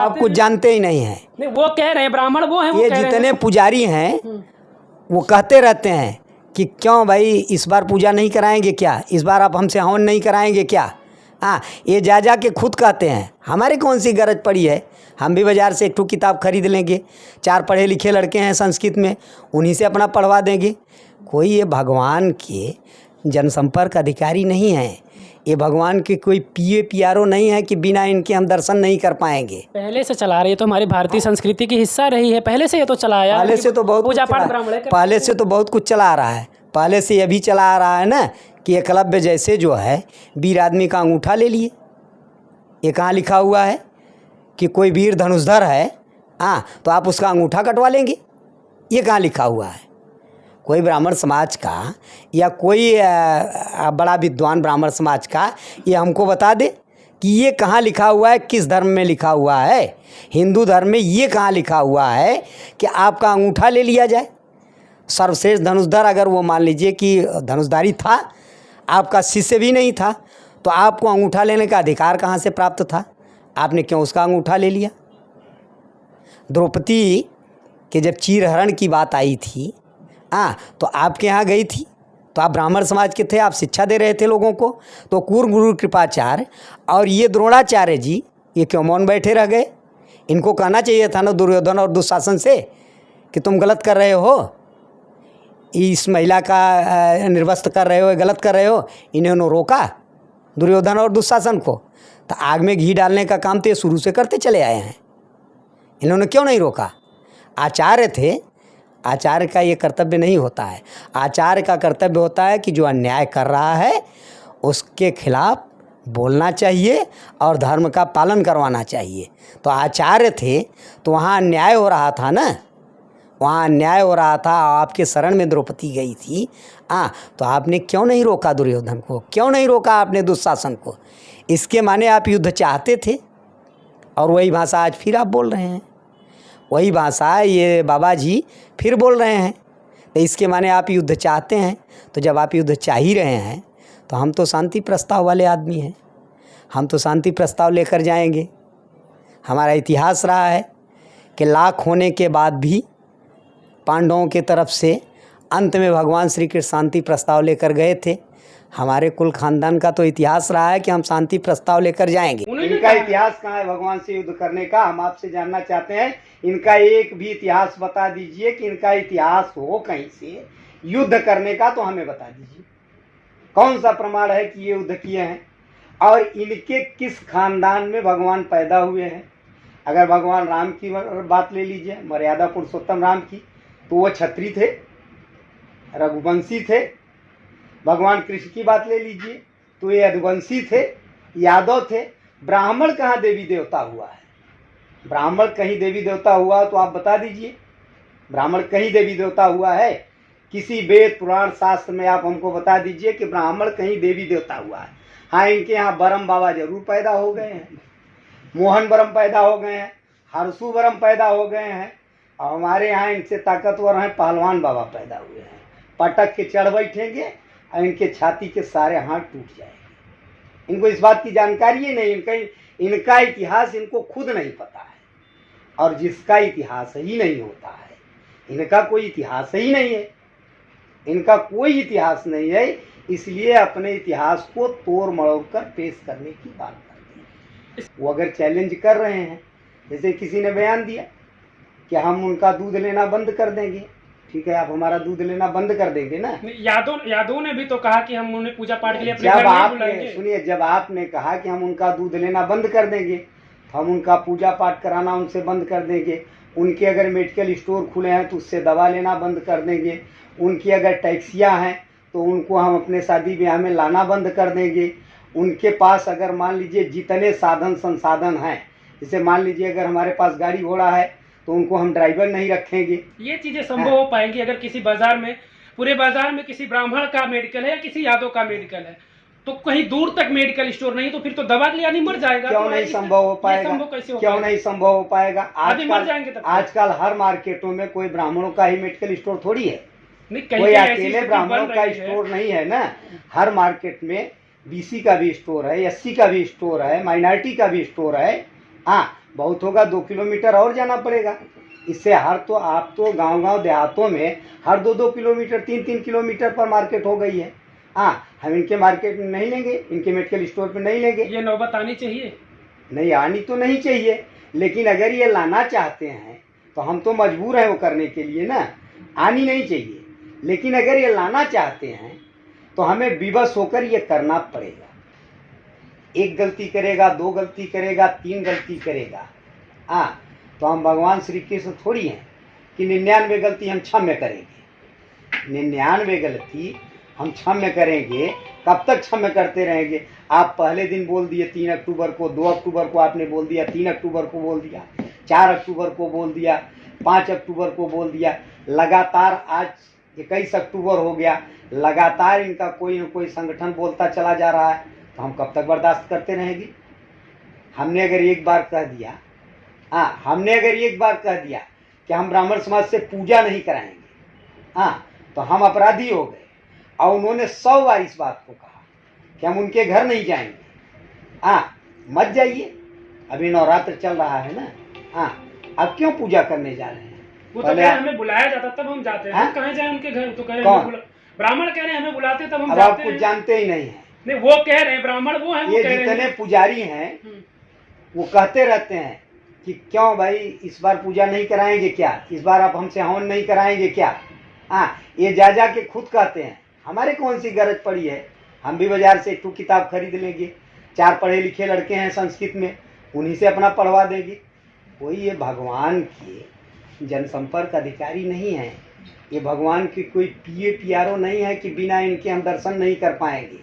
आप कुछ जानते ही नहीं हैं। नहीं, वो कह रहे हैं ब्राह्मण वो हैं, वो ये कह रहे हैं। जितने पुजारी हैं वो कहते रहते हैं कि क्यों भाई इस बार पूजा नहीं कराएंगे क्या, इस बार आप हमसे हवन नहीं कराएंगे क्या। हाँ, ये जा के खुद कहते हैं। हमारी कौन सी गरज पड़ी है, हम भी बाज़ार से एक ठो किताब खरीद लेंगे। 4 पढ़े लिखे लड़के हैं संस्कृत में, उन्हीं से अपना पढ़वा देंगे। कोई ये भगवान के जनसंपर्क अधिकारी नहीं है, ये भगवान के कोई PA नहीं है कि बिना इनके हम दर्शन नहीं कर पाएंगे। पहले से चला रही है तो हमारी भारतीय संस्कृति की हिस्सा रही है, पहले से ये तो चलाया। पहले से तो बहुत पूजा कुछ पाठ चला, ब्राह्मण पहले से तो बहुत कुछ चला आ रहा है। पहले से ये भी चला आ रहा है ना कि एकलव्य जैसे जो है वीर आदमी का अंगूठा ले लिए। ये कहाँ लिखा हुआ है कि कोई वीर धनुषधर है, हाँ, तो आप उसका अंगूठा कटवा लेंगे? ये कहाँ लिखा हुआ है? कोई ब्राह्मण समाज का या कोई बड़ा विद्वान ब्राह्मण समाज का ये हमको बता दे कि ये कहाँ लिखा हुआ है, किस धर्म में लिखा हुआ है। हिंदू धर्म में ये कहाँ लिखा हुआ है कि आपका अंगूठा ले लिया जाए? सर्वश्रेष्ठ धनुषधर अगर वो मान लीजिए कि धनुषधारी था, आपका शिष्य भी नहीं था, तो आपको अंगूठा लेने का अधिकार कहाँ से प्राप्त था? आपने क्यों उसका अंगूठा ले लिया? द्रौपदी के जब चीरहरण की बात आई थी, हाँ, तो आपके यहाँ गई थी, तो आप ब्राह्मण समाज के थे, आप शिक्षा दे रहे थे लोगों को। तो कुर गुरु कृपाचार्य और ये द्रोणाचार्य जी ये क्यों मौन बैठे रह गए? इनको कहना चाहिए था ना दुर्योधन और दुशासन से कि तुम गलत कर रहे हो, इस महिला का निर्वस्त्र कर रहे हो, गलत कर रहे हो। इन्होंने रोका दुर्योधन और दुशासन को, तो आग में घी डालने का काम तो ये शुरू से करते चले आए हैं। इन्होंने क्यों नहीं रोका? आचार्य थे, आचार्य का ये कर्तव्य नहीं होता है। आचार्य का कर्तव्य होता है कि जो अन्याय कर रहा है उसके खिलाफ बोलना चाहिए और धर्म का पालन करवाना चाहिए। तो आचार्य थे तो वहाँ अन्याय हो रहा था ना, वहाँ अन्याय हो रहा था, आपके शरण में द्रौपदी गई थी, हाँ, तो आपने क्यों नहीं रोका दुर्योधन को, क्यों नहीं रोका आपने दुशासन को? इसके माने आप युद्ध चाहते थे और वही भाषा आज फिर आप बोल रहे हैं, वही भाषा ये बाबा जी फिर बोल रहे हैं। तो इसके माने आप युद्ध चाहते हैं। तो जब आप युद्ध चाह ही रहे हैं तो हम तो शांति प्रस्ताव वाले आदमी हैं, हम तो शांति प्रस्ताव लेकर जाएंगे। हमारा इतिहास रहा है कि लाख होने के बाद भी पांडवों के तरफ से अंत में भगवान श्री कृष्ण शांति प्रस्ताव लेकर गए थे। हमारे कुल खानदान का तो इतिहास रहा है कि हम शांति प्रस्ताव लेकर जाएंगे। इनका इतिहास कहाँ है भगवान से युद्ध करने का? हम आपसे जानना चाहते हैं, इनका एक भी इतिहास बता दीजिए कि इनका इतिहास हो कहीं से युद्ध करने का, तो हमें बता दीजिए। कौन सा प्रमाण है कि ये युद्ध किए हैं और इनके किस खानदान में भगवान पैदा हुए हैं? अगर भगवान राम की बात ले लीजिए, मर्यादा पुरुषोत्तम राम की, तो वो क्षत्रिय थे, रघुवंशी थे। भगवान कृष्ण की बात ले लीजिए तो ये यदुवंशी थे, यादव थे। ब्राह्मण कहाँ देवी देवता हुआ है? ब्राह्मण कहीं देवी देवता हुआ तो आप बता दीजिए। ब्राह्मण कहीं देवी देवता हुआ है? किसी वेद पुराण शास्त्र में आप हमको बता दीजिए कि ब्राह्मण कहीं देवी देवता हुआ है। हाँ, इनके यहाँ बरम बाबा जरूर पैदा हो गए हैं, मोहन बरम पैदा हो गए हैं, हरसू बरम पैदा हो गए हैं, और हमारे यहाँ इनसे ताकतवर हैं पहलवान बाबा पैदा हुए हैं। पटक के चढ़ बैठेंगे और इनके छाती के सारे हाथ टूट जाएंगे। इनको इस बात की जानकारी ही नहीं, इनका इतिहास इनको खुद नहीं पता है। और जिसका इतिहास ही नहीं होता है, इनका कोई इतिहास ही नहीं है, इनका कोई इतिहास नहीं है, इसलिए अपने इतिहास को तोड़ मरोड़ कर पेश करने की बात करते हैं। वो अगर चैलेंज कर रहे हैं, जैसे किसी ने बयान दिया कि हम उनका दूध लेना बंद कर देंगे, ठीक है, आप हमारा दूध लेना बंद कर देंगे ना। यादव ने भी तो कहा कि हम उन्हें पूजा पाठ के लिए अपने जब घर नहीं आपने बुलाएंगे। सुनिए, जब आपने कहा कि हम उनका दूध लेना बंद कर देंगे, तो हम उनका पूजा पाठ कराना उनसे बंद कर देंगे। उनके अगर मेडिकल स्टोर खुले हैं तो उससे दवा लेना बंद कर देंगे। उनकी अगर टैक्सियाँ हैं तो उनको हम अपने शादी ब्याह में लाना बंद कर देंगे। उनके पास अगर मान लीजिए जितने साधन संसाधन हैं, जैसे मान लीजिए अगर हमारे पास गाड़ी घोड़ा है तो उनको हम ड्राइवर नहीं रखेंगे। ये चीजें संभव हो पाएंगी अगर किसी बाजार में, पूरे बाजार में किसी ब्राह्मण का मेडिकल है या किसी यादव का मेडिकल है, तो कहीं दूर तक मेडिकल स्टोर नहीं, तो फिर तो दवा के लिए आदमी मर जाएगा। क्यों नहीं संभव हो पाएगा? क्यों नहीं संभव हो पाएगा? आजकल हर मार्केटों में कोई ब्राह्मणों का ही मेडिकल स्टोर थोड़ी है, कोई अकेले ब्राह्मणों का स्टोर नहीं है ना। हर मार्केट में BC का भी स्टोर है, SC का भी स्टोर है, माइनॉरिटी का भी स्टोर है। हाँ, बहुत होगा 2 किलोमीटर और जाना पड़ेगा। इससे तो आप तो गांव देहातों में हर 2-2 किलोमीटर 3-3 किलोमीटर पर मार्केट हो गई है। हाँ, हम इनके मार्केट में नहीं लेंगे, इनके मेडिकल स्टोर पे नहीं लेंगे। ये नौबत आनी चाहिए। नहीं आनी तो नहीं चाहिए, लेकिन अगर ये लाना चाहते हैं तो हम तो मजबूर हैं वो करने के लिए ना। आनी नहीं चाहिए, लेकिन अगर ये लाना चाहते हैं तो हमें विवश होकर ये करना पड़ेगा। एक गलती करेगा, 2 गलती करेगा, 3 गलती करेगा, हाँ, तो हम भगवान श्री कृष्ण थोड़ी हैं कि 99 गलती हम क्षम्य करेंगे। 99 गलती हम क्षम्य करेंगे, कब तक क्षम्य करते रहेंगे? आप पहले दिन बोल दिए 3 अक्टूबर को, 2 अक्टूबर को आपने बोल दिया, 3 अक्टूबर को बोल दिया, 4 अक्टूबर को बोल दिया, 5 अक्टूबर को बोल दिया, लगातार आज 21 अक्टूबर हो गया, लगातार इनका कोई न कोई संगठन बोलता चला जा रहा है, तो हम कब तक बर्दाश्त करते रहेंगे? हमने अगर एक बार कह दिया, हाँ, हमने अगर एक बार कह दिया कि हम ब्राह्मण समाज से पूजा नहीं कराएंगे, हाँ, तो हम अपराधी हो गए। और उन्होंने 100 बार इस बात को कहा कि हम उनके घर नहीं जाएंगे। हाँ, मत जाइए, अभी नवरात्र चल रहा है ना। हाँ, अब क्यों पूजा करने जा रहे हैं? वो तो कह रहे हैं हमें बुलाया जाता तब हम जाते हैं। हम कहाँ जाए उनके घर? तो कह रहे हैं ब्राह्मण कह रहे हैं हमें बुलाते तब हम अब जाते आप कुछ हैं। जानते ही नहीं है। नहीं, वो कह रहे हैं ब्राह्मण वो है, ये जितने पुजारी हैं वो कहते रहते हैं कि क्यों भाई इस बार पूजा नहीं कराएंगे क्या, इस बार आप हमसे हवन नहीं कराएंगे क्या। हाँ, ये जा के खुद कहते हैं। हमारे कौन सी गरज पड़ी है? हम भी बाजार से 2 किताब खरीद लेंगे, 4 पढ़े लिखे लड़के हैं संस्कृत में, उन्हीं से अपना पढ़वा देंगे। कोई ये भगवान के जनसंपर्क अधिकारी नहीं है, ये भगवान की कोई PA PRO नहीं है कि बिना इनके हम दर्शन नहीं कर पाएंगे।